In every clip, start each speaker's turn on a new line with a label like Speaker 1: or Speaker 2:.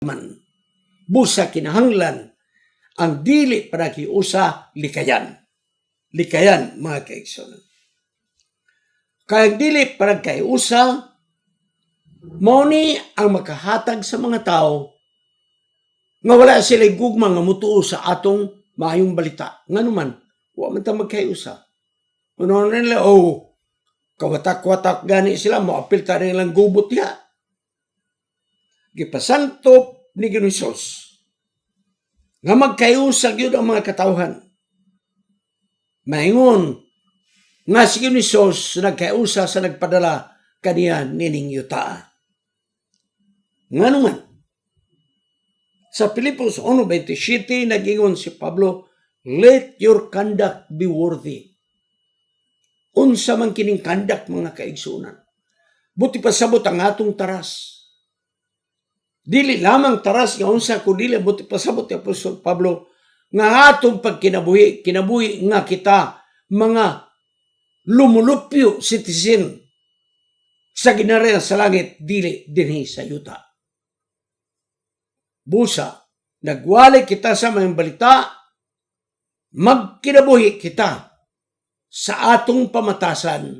Speaker 1: man. Busa kinahanglan ang dili panagiusa likayan. Likayan, mga kaigsoon. Kaya dili panagkaiusa, mao ni ang makahatag sa mga tao nga wala sila gugma nga mutuo sa atong maayong balita. Nga naman, wa man ta magkaiusa. Ano nila, kawatak-watak gani sila, moapil ta nilang gubot niya. Gipasantop ni Ginoong nga magkaiusag yun ang mga katawhan. Maingon nga si Ginoong nagkaiusa sa nagpadala kaniya nining yuta. Nga naman, sa Filipos 1:27 nagingon si Pablo, let your conduct be worthy. Unsa man kining conduct, mga kaigsunan. Buti pasabot ang atong taras. Dili lamang taras nga unsa kundi buti pasabot ni Apostol Pablo nga atong pagkinabuhi nga kita mga lumulupyo citizen sa ginarya sa langit, dili dinhi sa yuta. Busa, nagwali kita sa mga balita, magkinabuhi kita sa atong pamatasan.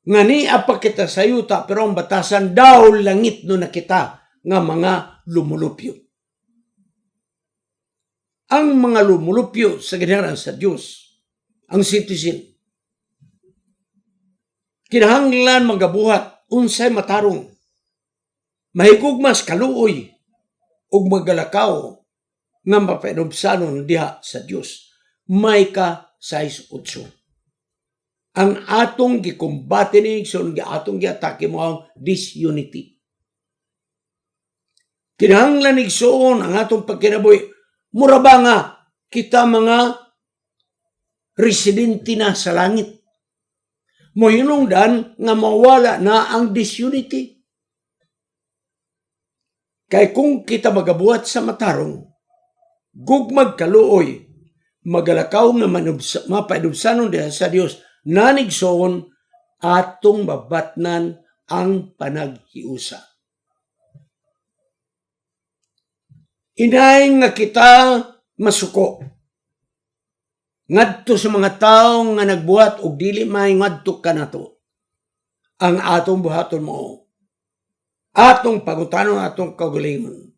Speaker 1: Nga ni apa kita sa yuta, pero ang batasan daw langit no na kita nga mga lumulupyo. Ang mga lumulupyo sa ginharan sa Dios, ang citizen, kinahanglan magabuhat unsay matarong, mahigugmas kaluoy ug magalakaw nga mapainubsanon diha sa Dios. Micah 6:8. Ang atong gikumbate ni Igsoon, atong giatake mo ang disunity. Kinahanglan Igsoon ang atong pagkinabuhi. Mura ba nga kita mga residente na sa langit? Mohinungdan nga mawala na ang disunity. Kay kung kita magabuhat sa matarong, gugmag kaluoy, magalakaw nga mapainubsanon diha sa Dios, nanigsoon atong mabatnan ang panaghiusa. Inay nga kita masuko ngadto sa mga tawo nga nagbuhat og dili may ngadto kanato. Ang atong buhaton mo, atong pangutanon, atong kaugalingon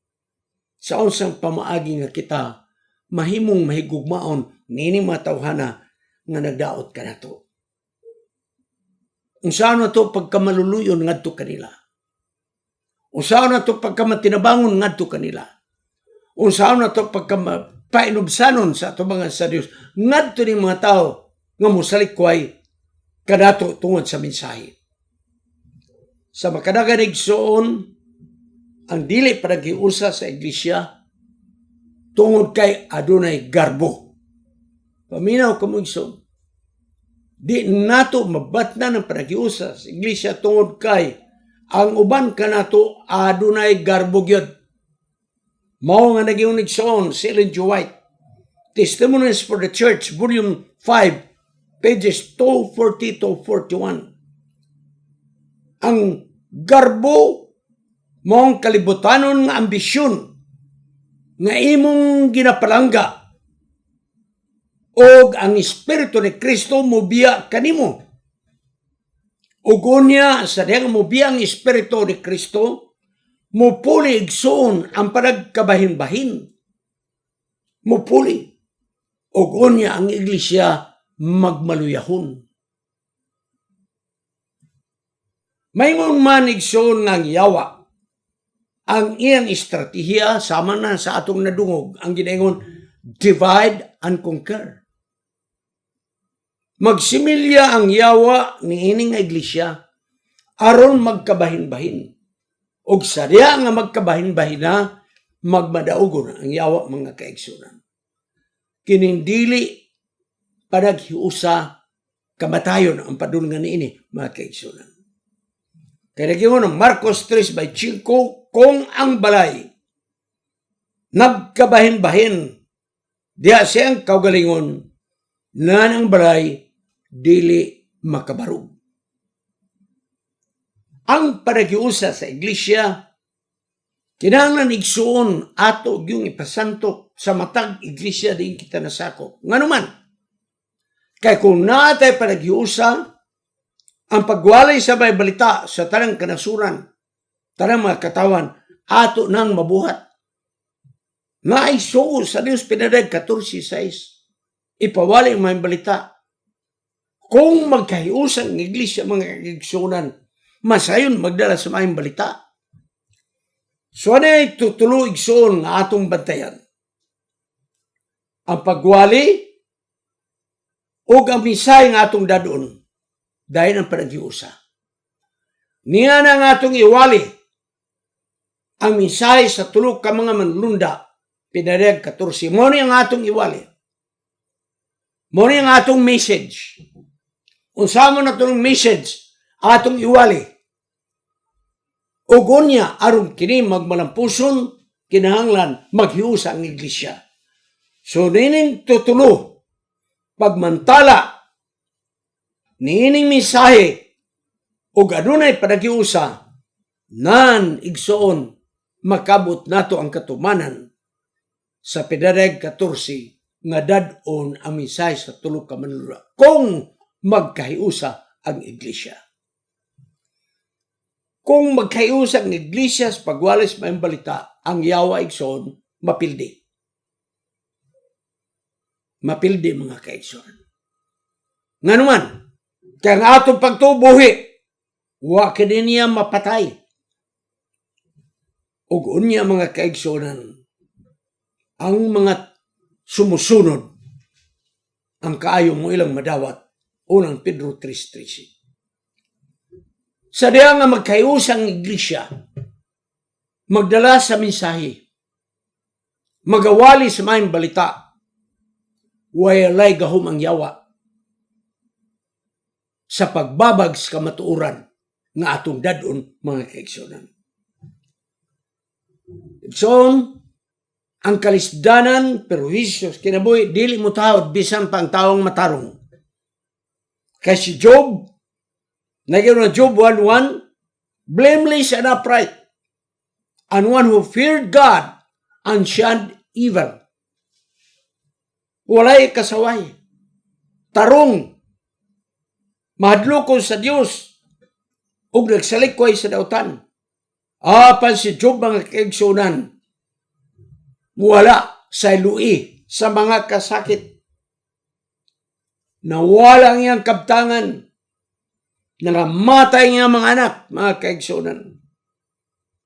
Speaker 1: sa unsang pamaagi nga kita mahimong mahigugmaon nini mga tawhana nga nagdaot kanato. Unsaon na to pagkamaluluyon ngadto kanila? Unsaon na to pagkamatinabangon ngadto kanila? Unsaon na to pagkapainubsanon sa ato mga sa Dios ngadto ni mga tao nga mosalikway kanato tungod sa mensahe. Sa makadagan Igsoon, ang dili panagiusa sa iglesia tungod kay adunay garbo. Paminaw kamo Igsoon, di nato mabatnan ang panagiusa sa iglesia tungod kay ang uban kanato adunay garbo gyud. Mao nga nagingon Igsoon si Ellen G. White, Testimonies for the Church, Volume 5, pages 240-41. Ang garbo mong kalibutanon nga ambisyon nga imong ginapalangga og ang Espiritu ni Kristo mobiya kanimo. Ug unya sa diyang mobiya ang Espiritu ni Kristo, mupuli Igsoon ang panagkabahin-bahin. Mupuli. Ug unya ang iglesia magmaluyahon. Maingon man Igsoon nga yawa ang iyang estratehiya sama na sa atong nadungog, ang ginaingon divide and conquer. Magsimilya ang yawa ni ining iglesia aron magkabahin-bahin. Og sadya nga magkabahin-bahin na magmadaugon ang yawa, mga kaigsunan. Kinindili panaghiusa kamatayon ang padulngan niini, mga kaigsunan. Kaya nagingon ng Marcos 3:5, kung ang balay nagkabahin-bahin, diya siyang kaugalingon na ang balay dili makabarug. Ang panagiusa sa iglesia Kinahanglan igsuon ato yung ipasanto sa matag iglesia din kita nasako. Nganuman, kay kung naatay panaghiusa, ang pagwalay sa may balita sa tanang kanasuran, tanang mga katawan, ato nang mabuhat. Naisuo sa Dios Pinadag 14:6, ipawalay ang may balita. Kung magkahiusang iglesia mga igsunan, masayon magdala sa may balita. So ano ay tutulo igsoon nga atong bantayan? Ang pagwali o ang misay nga atong dadon dahil ang panaghiusa. Niya na nga atong iwali ang misay sa tulo ka mga manlunda, Pinadag 14. Mo ang atong iwali. Mo ang atong message. Unsa mo na itong message atong iwali. Ug unya aron kini magmalampuson kinahanglan maghiusa ang iglesia. So nining tutulo pagmantala nining misahe ug adunay panaghiusa nan igsoon makabot nato ang katumanan sa Pinadag 14 nga dad-on ang misahe sa tulo ka manlula kung magkahiusa ang iglesia. Kung magkahiusa ang iglesia sa pagwalis may balita, ang yawa igsoon mapildi. Mapildi mga kaigsoon. Nganuman, kaya ang atong pagtubuhi, wa kini niya mapatay. Ug unya mga kaigsonan, ang mga sumusunod, ang kaayo mo ilang madawat, unang Pedro 3:13. Sa diya nga magkahiusang iglesia, magdala sa mensahe, magawali sa mayong balita, walay gahom ang yawa sa pagbabag sa kamatuoran nga atong dadon mga kaigsonan. Igsoon, ang kalisdanan, perwisyo, kinabuhi, dili mo tawad, bisan pang taong matarong. Kay si Job, nagyan na Job 1:1, blameless and upright, and one who feared God and shunned evil. Walay kasaway. Tarong. Mahadlokon sa Dios. Ug nagsalikoy sa dautan. Apan si Job mga kaigsunan, wala sa lui sa mga kasakit. Nawala ang iyang kabtangan. Nangamatay nga mga anak, mga kaigsunan.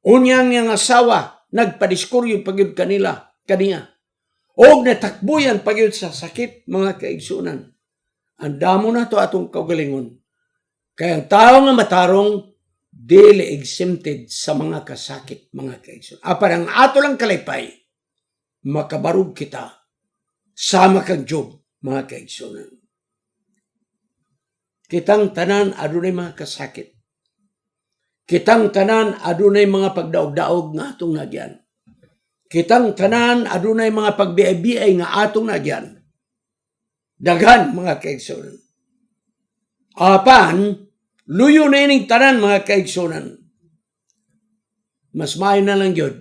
Speaker 1: Unyang iyang asawa, nagpadiskuryo pagyud kaniya. O natakbuyan pagyud sa sakit, mga kaigsunan. Ang damo na to atong kaugalingon. Kaya ang tao nga matarong, dili exempted sa mga kasakit, mga kaigsunan. Apan ang ato lang kalipay, makabarug kita, sama kang Job, mga kaigsunan. Kitang tanan adunay mga kasakit. Kitang tanan adunay mga pagdaog-daog nga atong nagyan. Kitang tanan adunay mga pagbiay-biay nga atong nagyan. Daghan mga kaigsunan. Apan luyo na ining tanan mga kaigsunan. Mas maayo na lang yun.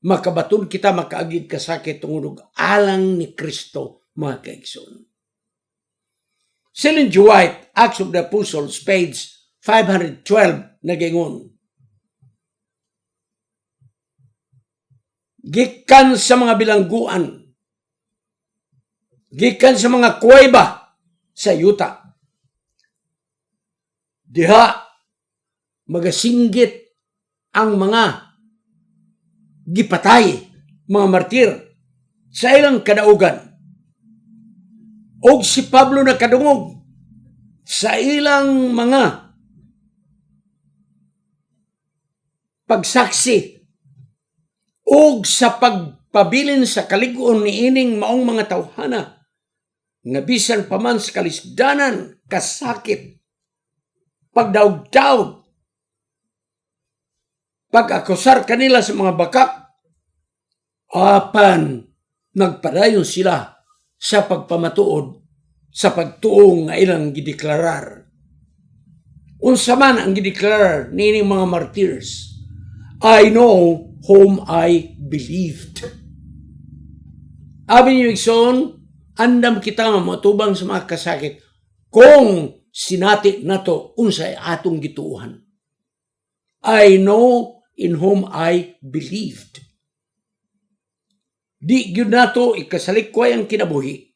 Speaker 1: Makabaton kita makaagid kasakit tungod alang ni Kristo mga kaigsunan. Ellen G. White, Acts of the Apostles, page 512, nagingon. Gikan sa mga bilangguan, gikan sa mga kuweba sa yuta, diha magasinggit ang mga gipatay, mga martir sa ilang kadaugan. Og si Pablo na kadungog sa ilang mga pagsaksi og sa pagpabilin sa kaliguon ni ining maong mga tawhana nga bisan pa man sa kalisdanan, kasakit, pagdaog-daog, pag-akusar kanila sa mga bakak, apan nagpadayon sila sa pagpamatuod sa pagtuong nga ilang gideklarar. Unsa man ang gideklarar nining mga martyrs, I know whom I believed. Abi niyo igsoon, andam kita nga matubang sa mga kasakit kung sinati nato unsay atong gituuhan. I know in whom I believed. Di gyud nato ikasalikway ang kinabuhi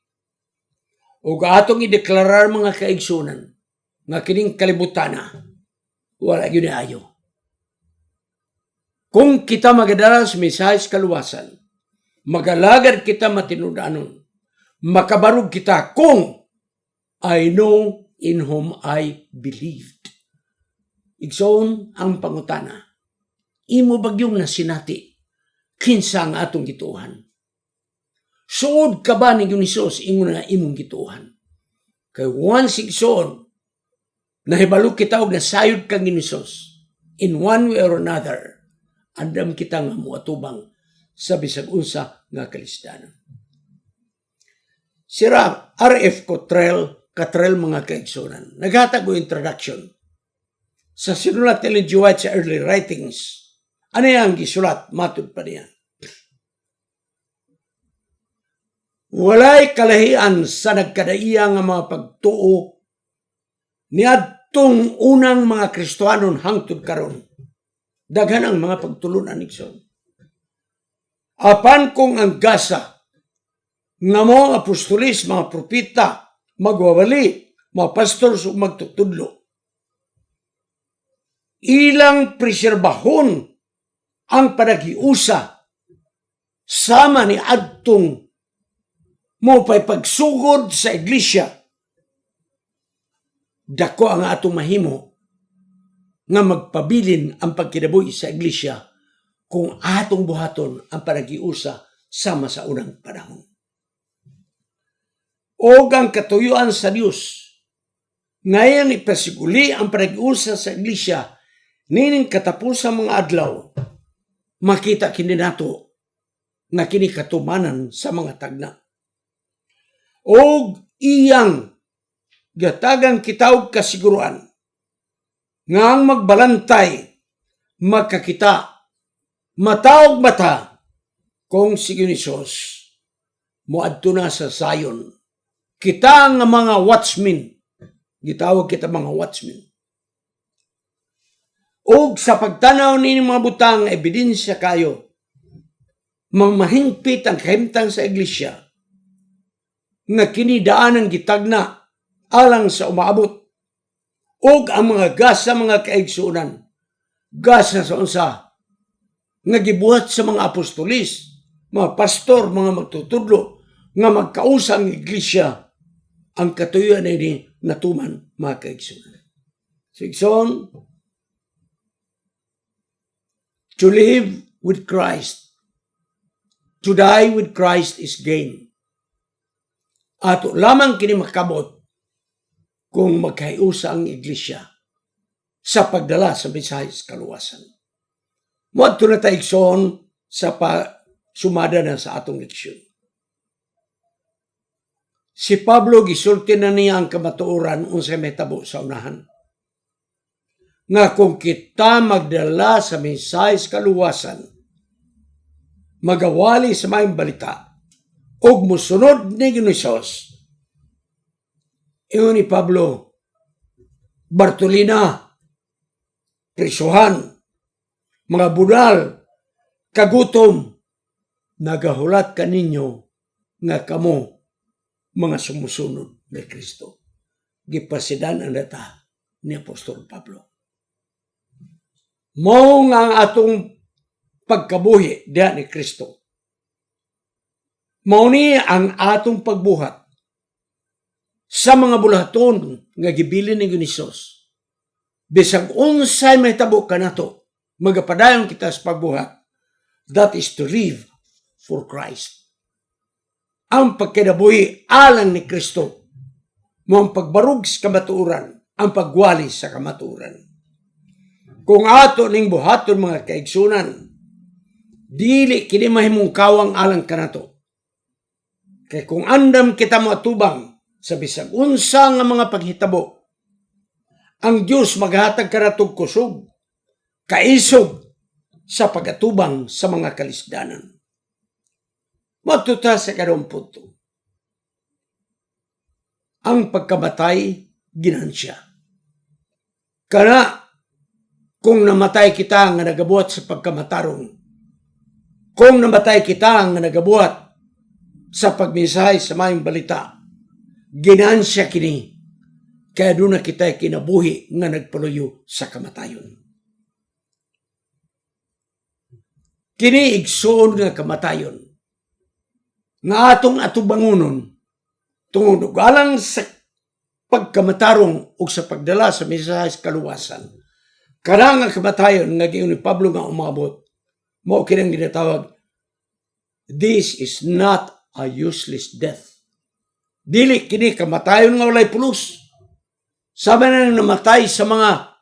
Speaker 1: ug atong ideklarar mga kaigsunan nga kining kalibutana wala gyud ayo. Kung kita magadala sa mensahe sa kaluwasan, magalagad kita matinud-anon, makabarog kita kung I know in whom I believed. Igsoon ang pangutana, imo bagyong nasinati kinsa ang atong gituuhan. Suod ka ba ni Hesus ingon nga imong gituuhan? Kay once igsoon, nahibalo kita og nasayod kang Hesus in one way or another, andam kita nga muatubang sa bisag unsa nga kalisdanan. Sira R.F. Cottrell mga kaigsunan, naghatag og introduction sa sinulat ni Ellen G. White sa early writings. Ano yang gisulat matud pa niya? Walay kalahian sa nagkadaiya nga mga pagtuo niadtong unang mga Kristohanon hangtod karon. Daghan ang mga pagtulunan igsoon. Apan kung ang gasa nga mo apostolis, mga propita, magwawali, mga pastors ug magtutudlo, ilang preserbahon ang panagiusa sama ni adtong mo pa'y pagsugod sa iglesia, dako ang atong mahimo nga magpabilin ang pagkinabuhi sa iglesia kung atong buhaton ang panagiusa sama sa unang panahon. O ang katuyuan sa Dios ngayon ipasiguli ang panagiusa sa iglesia nining katapusang mga adlaw, makita kini nato nga kini katumanan sa mga tagna. Og iyang gatagang kitawag kasiguruan nga ang magbalantay magkakita mataog mata kung si Hesus moadto na sa Zion. Kita nga mga watchmen, gitawag kita mga watchmen. Og sa pagtanaw ni mga butang ebidensya kayo, mamahingpit ang kahimtang sa iglesia nga kinidaan ang gitagna alang sa umaabot og ang mga gasa mga kaigsunan, gasa sa unsa nga gibuhat sa mga apostolis, mga pastor, mga magtutudlo nga magkausa ang iglesia, ang katuyuan ni natuman mga kaigsunan. Sigson, to live with Christ, to die with Christ is gain. Ato lamang kini makabot kung magkaiusa ang iglesia sa pagdala sa mensahe sa kaluwasan. Moadto na tayo igsoon sa sumada na sa atong leksyon. Si Pablo gisulti na niya ang kamatuoran unsay mahitabo sa unahan. Nga kung kita magdala sa mensahe sa kaluwasan, magawali sa maayong balita, og musunod ni Hesus, iyon ni Pablo, Bartolina, prisuhan, mga budal, kagutom, nagahulat kaninyo nga kamo mga sumusunod ni Kristo. Gipasidan ang data ni Apostol Pablo. Mao nga ang atong pagkabuhi diha ni Kristo. Mao ni ang atong pagbuhat sa mga bulaton nga gibilin ni Hesus. Bisag unsay mahitabo kanato, magapadayon kita sa pagbuhat. That is to live for Christ. Ang pagkinabuhi alang ni Kristo, mo ang pagbarug sa kamatuoran, ang pagwali sa kamatuoran. Kung ato ning buhaton mga kaigsunan, dili kini mahimong kawang alang kanato. Kay kung andam kita matubang sa bisag unsa nga mga paghitabo, ang Dios maghatag kanatog kusog, kaisog, sa pagatubang sa mga kalisdanan. Matuta sa kadong punto. Ang pagkamatay, ginansya. Kana, kung namatay kita nga nagabuhat sa pagkamatarong, kung namatay kita nga nagabuhat sa pagmensahe sa mayong balita, ginansya kini, kaya doon na kita kinabuhi nga nagpaluyo sa kamatayon. Kini igsoon nga kamatayon, nga atong atubangunon, tungod og alang sa pagkamatarong o sa pagdala sa mensahe sa kaluwasan. Karang ang kamatayon nga giingon ni Pablo nga umabot, mao kinang ginatawag, this is not a useless death. Dili kini kamatayon nga walay pulos. Sabi na namatay sa mga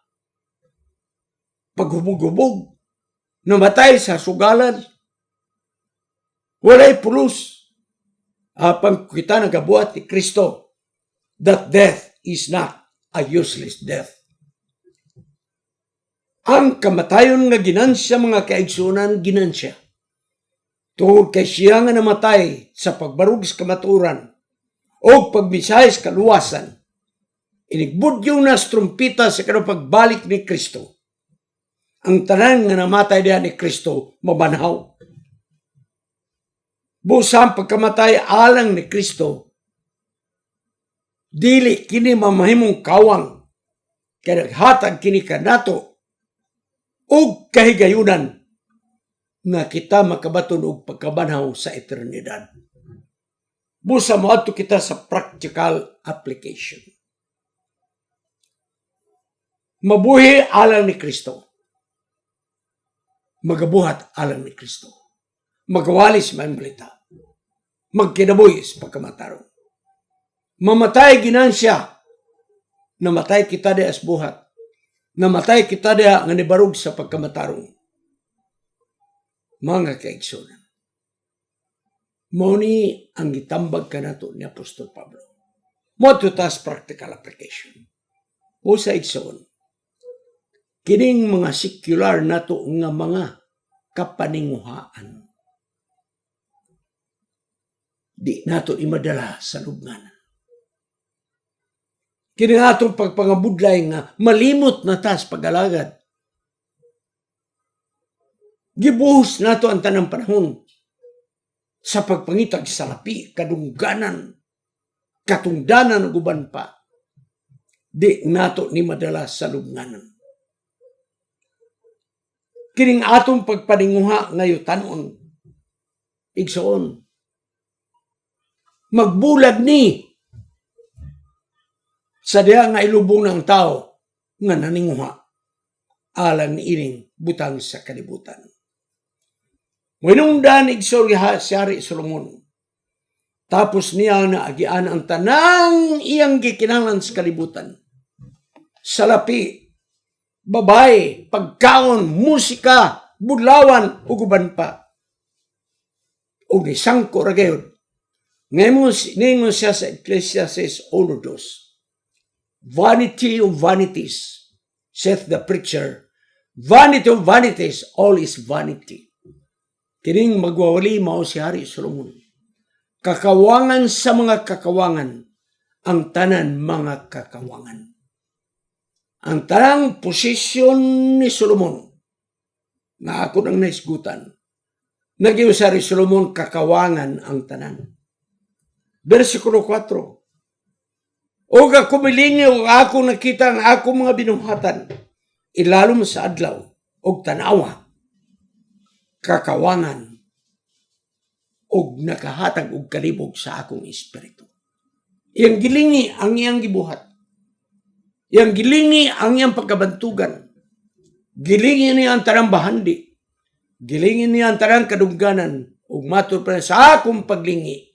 Speaker 1: paghubog-hubog, namatay sa sugalan, walay pulos. Apang kita nagabuhat ni Kristo, that death is not a useless death. Ang kamatayon nga ginansya mga kaigsunan, ginansya. Tungod kay siya nga namatay sa pagbarug sa kamaturan o pagmisahe sa kaluwasan, inigbudyo na sa trumpita sa pagbalik ni Kristo. Ang tanan nga namatay diha ni Kristo, mabanhaw. Busang pagkamatay alang ni Kristo, dili kini mamahimong kawang, kaya naghatag kini kanato og kahigayunan nga kita makabaton og pagkabanhaw sa eternidad. Busa moadto kita sa practical application. Mabuhi alang ni Kristo. Magabuhat alang ni Kristo. Magawalis man balita. Magkinabuhi sa pagkamatarong. Mamatay ginansya. Namatay kita di as buhat. Namatay kita di nga nibarug sa pagkamatarong. Mga kaigsunan. Mao ni ang gitambag kanato ni Apostol Pablo. Mo to tas practical application. O sa igsoon. Kining mga secular nato nga mga kapaninguhaan. Di nato imadala sa lubnganan. Kini atong pagpangabudlay nga malimot na tas pag-alagad. Gibuhos nato ang tanang panahon sa pagpangitag sa lapi, kadungganan, katungdanan ug uban pa. Di nato ni madala sa lubnganan. Kining atong pagpaninguha ngayon tanon, igsoon, magbulag ni sa diha nga ilubong ng tao nga naninguha alang ni ining butang sa kalibutan. Winungdan igsoon si Hari Solomon. Tapos niya na agian ang tanang iyang gikinahanglan sa kalibutan. Salapi, babae, pagkaon, musika, budlawan, ug uban pa. O ni sangko ra gayud. Ngayon siya sa Ecclesiastes 1:2. Vanity of vanities, saith the preacher. Vanity of vanities, all is vanity. Kining magwawali mao si Hari Solomon. Kakawangan sa mga kakawangan, ang tanan mga kakawangan. Ang tanang posisyon ni Solomon, na ako nang naisgutan, nagiyo sa Hari Solomon, kakawangan ang tanan. Versikulo 4. Og ako milingi o ako nakita ang ako mga binuhatan, ilalom sa adlaw og tanawa, kakawangan, og nakahatag og kalibog sa akong espiritu. Iyang gilingi ang iyang gibuhat. Iyang gilingi ang iyang pagkabantugan. Gilingi niya ang tarang bahandi. Gilingi niya ang tarang kadungganan, ug matur pa sa akong paglingi,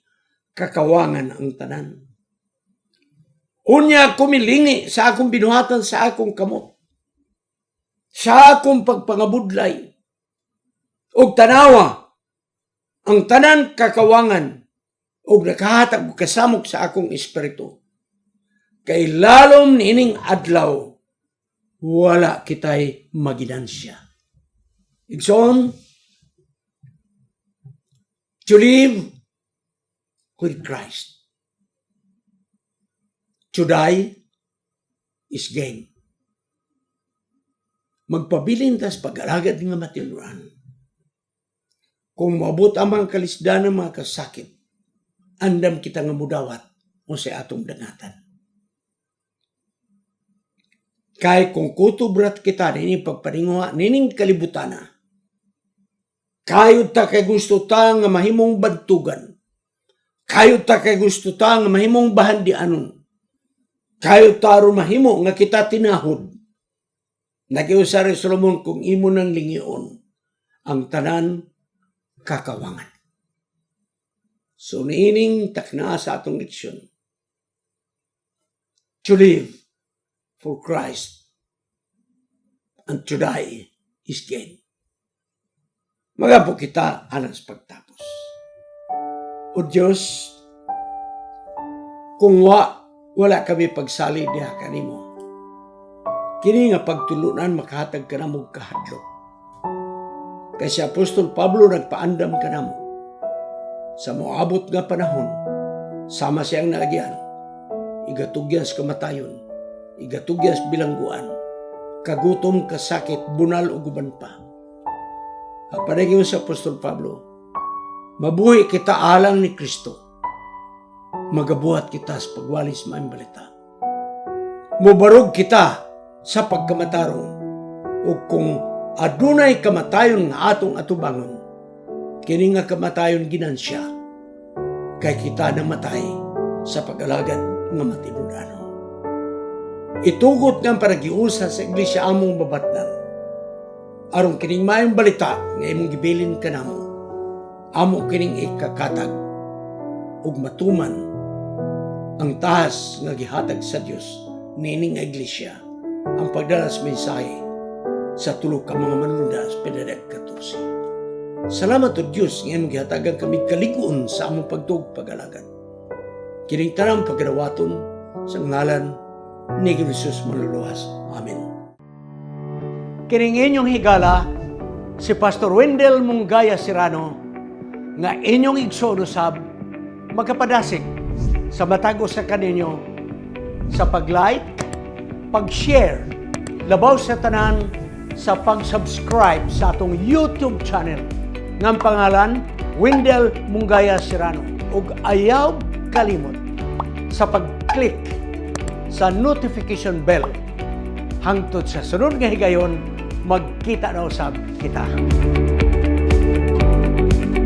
Speaker 1: kakawangan ang tanan. Unya kumilingi sa akong binuhatan sa akong kamot. Sa akong pagpangabudlay. Og tanawa, ang tanan kakawangan, og nakahatag og kasamok sa akong espiritu. Kay lalom niining adlaw, wala kitay maginansya. Igsoon, to live with Christ. To die is gain. Magpabilin tas pag-alagad nga matinuran. Kung mabot ang mga kalisdan ng mga kasakit, andam kita nga mudawat o sa atong dangatan. Kay kung kutubrat kita nini pagpaninguha, nining kalibutana, kayo ta kay gusto ta nga mahimong bantugan, kayo ta kay gusto ta nga mahimong bahandianon, kayo ta ro mahimo nga kita tinahod. Nagiusari Solomon kung imo nang lingion, ang tanan kakawangan. So niining takna sa atong leksyon. To live for Christ and to die is gain. Magapo kita alang sa pagtapos. O Diyos, kung wala kami pagsali diha kanimo, kini nga pagtulunan makahatag ka namo kahadlok. Kay si Apostol Pablo nagpaandam ka namo sa moabot nga panahon, sama siyang naagian, igatugyas kamatayon, igatugyas bilangguan, kagutom, kasakit, bunal o guban pa. Kapanagin mo sa Apostol Pablo, mabuhi kita alang ni Kristo, magabuhat kita sa pagwalis maayong balita. Mubarog kita sa pagkamatarong, o kung adunay kamatayon nga atong atubangon, kini nga kamatayon ginansya, kay kita namatay sa pag-alagad nga matinudanon. Itugot nga paragiusa sa iglesia among babatnan, aron kining maayong balita nga imong gibilin kanamo, amo kining ikakatag, ug matuman ang tahas nga gihatag sa Dios nining nga iglesia, ang pagdala sa mensahe sa tulo ka mga manundas pinadag 14. Salamat o Diyos nga imong gihatagan kami kaliguon sa among pagtuog-pag-alagad. Kining tanang pagdawaton sa ngalan ni Jesus manluluwas. Amen. Kining inyong higala si Pastor Wendell Munggaya Serrano nga inyong igsoon usab magkapadasig sa matag sa kaninyo sa pag-like, pag-share, labaw sa tanan sa pag-subscribe sa atong YouTube channel ng pangalan Wendell Munggaya Serrano, ug ayaw kalimot sa pag-click sa notification bell hangtod sa sunod nga higayon magkita na usab kita.